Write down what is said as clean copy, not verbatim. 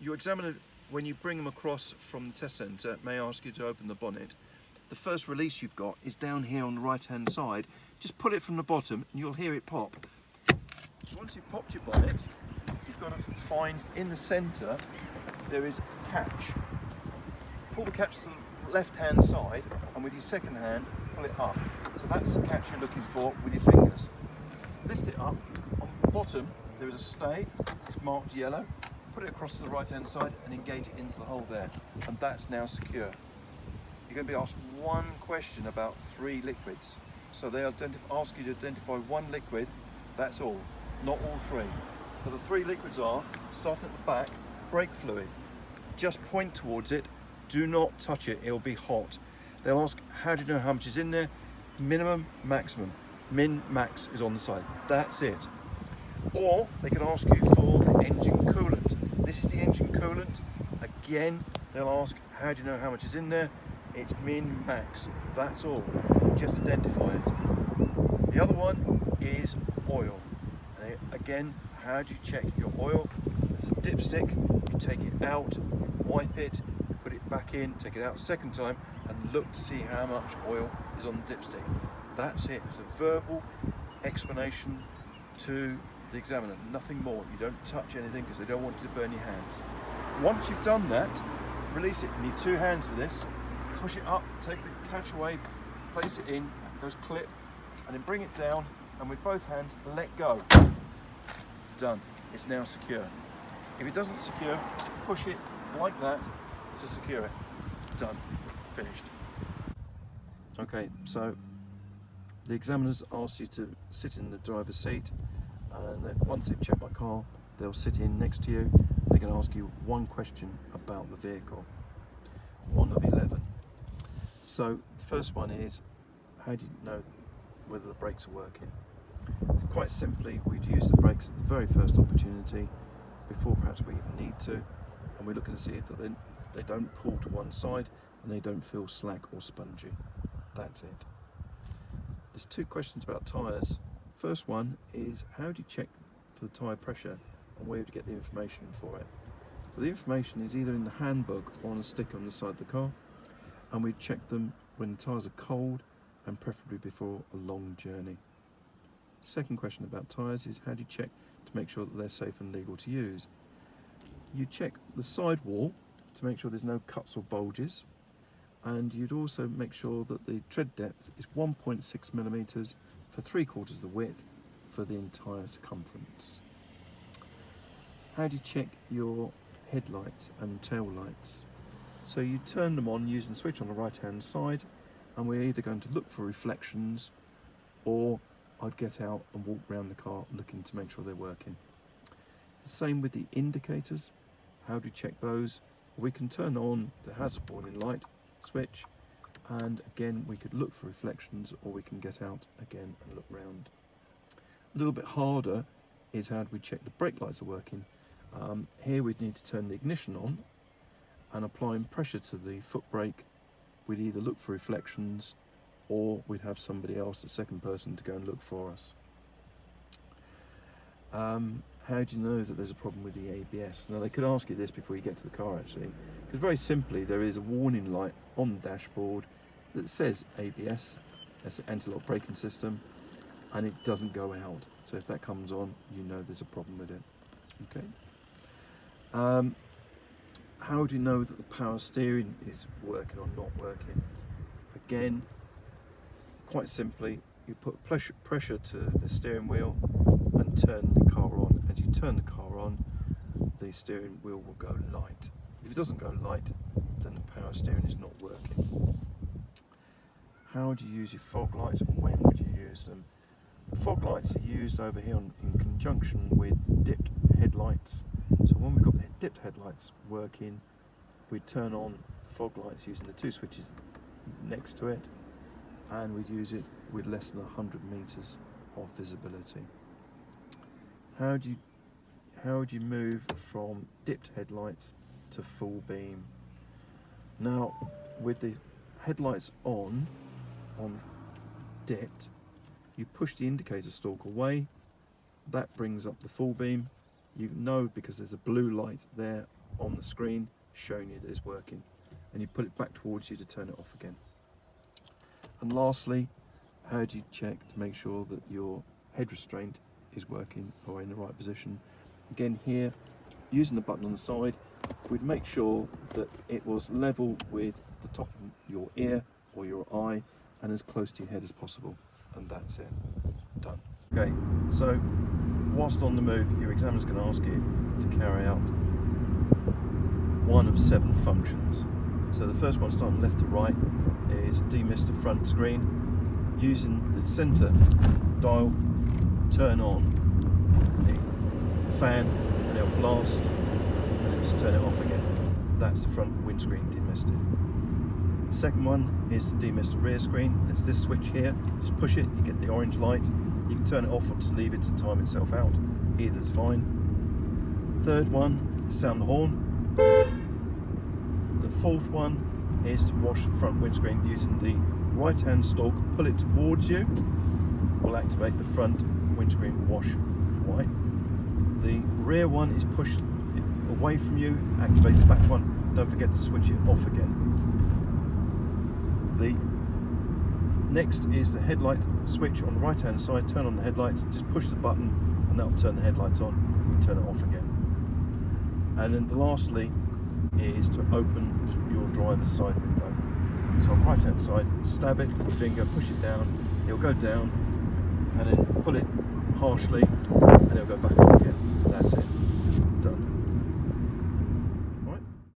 Your examiner, when you bring them across from the test centre, may ask you to open the bonnet. The first release you've got is down here on the right hand side. Just pull it from the bottom and you'll hear it pop. Once you've popped your bonnet, you've got to find in the centre there is a catch. Pull the catch to the left hand side and with your second hand pull it up. So that's the catch you're looking for with your fingers. Lift it up. On the bottom there is a stay, it's marked yellow. Put it across to the right hand side and engage it into the hole there, and that's now secure. You're going to be asked one question about 3 liquids. So they'll ask you to identify 1 liquid, that's all, not all 3. But the 3 liquids are, starting at the back, brake fluid. Just point towards it, do not touch it, it'll be hot. They'll ask, how do you know how much is in there? Minimum, maximum. Min, max is on the side, that's it. Or they could ask you for the engine coolant. This is the engine coolant. Again, they'll ask, how do you know how much is in there? It's min, max, that's all. Just identify it. The other one is oil. And again, how do you check your oil? There's a dipstick, you take it out, wipe it, put it back in, take it out a second time, and look to see how much oil is on the dipstick. That's it. It's a verbal explanation to the examiner, nothing more. You don't touch anything because they don't want you to burn your hands. Once you've done that, release it. You need 2 hands for this. Push it up, take the catch away, place it in, goes clip, and then bring it down, and with both hands, let go. Done. It's now secure. If it doesn't secure, push it like that to secure it. Done. Finished. Okay, so the examiners asked you to sit in the driver's seat, and then once they've checked my car, they'll sit in next to you. They can ask you 1 question about the vehicle. 1 of 11. So the first one is, how do you know whether the brakes are working? Quite simply, we'd use the brakes at the very first opportunity, before perhaps we even need to, and we're looking to see if they don't pull to one side and they don't feel slack or spongy. That's it. There's 2 questions about tyres. First one is, how do you check for the tyre pressure and where to get the information for it? Well, the information is either in the handbook or on a sticker on the side of the car, and we check them when the tyres are cold and preferably before a long journey. Second question about tyres is, how do you check to make sure that they're safe and legal to use? You check the sidewall to make sure there's no cuts or bulges, and you'd also make sure that the tread depth is 1.6 millimeters for 3/4 of the width for the entire circumference. How do you check your headlights and tail lights? So you turn them on using the switch on the right hand side, and we're either going to look for reflections, or I'd get out and walk around the car looking to make sure they're working. The same with the indicators. How do you check those? We can turn on the hazard warning light switch, and again we could look for reflections, or we can get out again and look round. A little bit harder is how do we check the brake lights are working. Here we'd need to turn the ignition on, and applying pressure to the foot brake, we'd either look for reflections, or we'd have somebody else, the second person, to go and look for us. How do you know that there's a problem with the ABS? Now, they could ask you this before you get to the car, actually, because very simply there is a warning light on the dashboard that says ABS, that's an anti-lock braking system, and it doesn't go out. So if that comes on, you know there's a problem with it. Okay. How do you know that the power steering is working or not working? Again, quite simply, you put pressure to the steering wheel and turn the car on. As you turn the car on, the steering wheel will go light. If it doesn't go light, then the power steering is not working. How do you use your fog lights, and when would you use them? The fog lights are used over here in conjunction with dipped headlights. So when we've got the dipped headlights working, we'd turn on the fog lights using the 2 switches next to it, and we'd use it with less than 100 meters of visibility. How do you move from dipped headlights to full beam? Now, with the headlights on dipped, you push the indicator stalk away, that brings up the full beam. You know, because there's a blue light there on the screen showing you that it's working, and you put it back towards you to turn it off again. And lastly, how do you check to make sure that your head restraint is working or in the right position? Again, here, using the button on the side, we'd make sure that it was level with the top of your ear or your eye and as close to your head as possible, and that's it. Done. Okay, so whilst on the move, your examiner's going to ask you to carry out one of 7 functions. So the first one, starting left to right, is demist the front screen. Using the centre dial, turn on the fan and it'll blast, and then just turn it off again. That's the front windscreen demisted. The second one is to demist the rear screen. It's this switch here. Just push it, you get the orange light. You can turn it off or just leave it to time itself out. Either's fine. Third one is sound the horn. The fourth one is to wash the front windscreen using the right hand stalk, pull it towards you, will activate the front windscreen wash wipe. The rear one is pushed away from you, activates the back one. Don't forget to switch it off again. The next is the headlight switch on the right hand side. Turn on the headlights, just push the button and that'll turn the headlights on and turn it off again. And then lastly is to open your driver's side window. So on the right hand side, stab it with your finger, push it down, it'll go down, and then pull it harshly and it'll go back up again. That's it.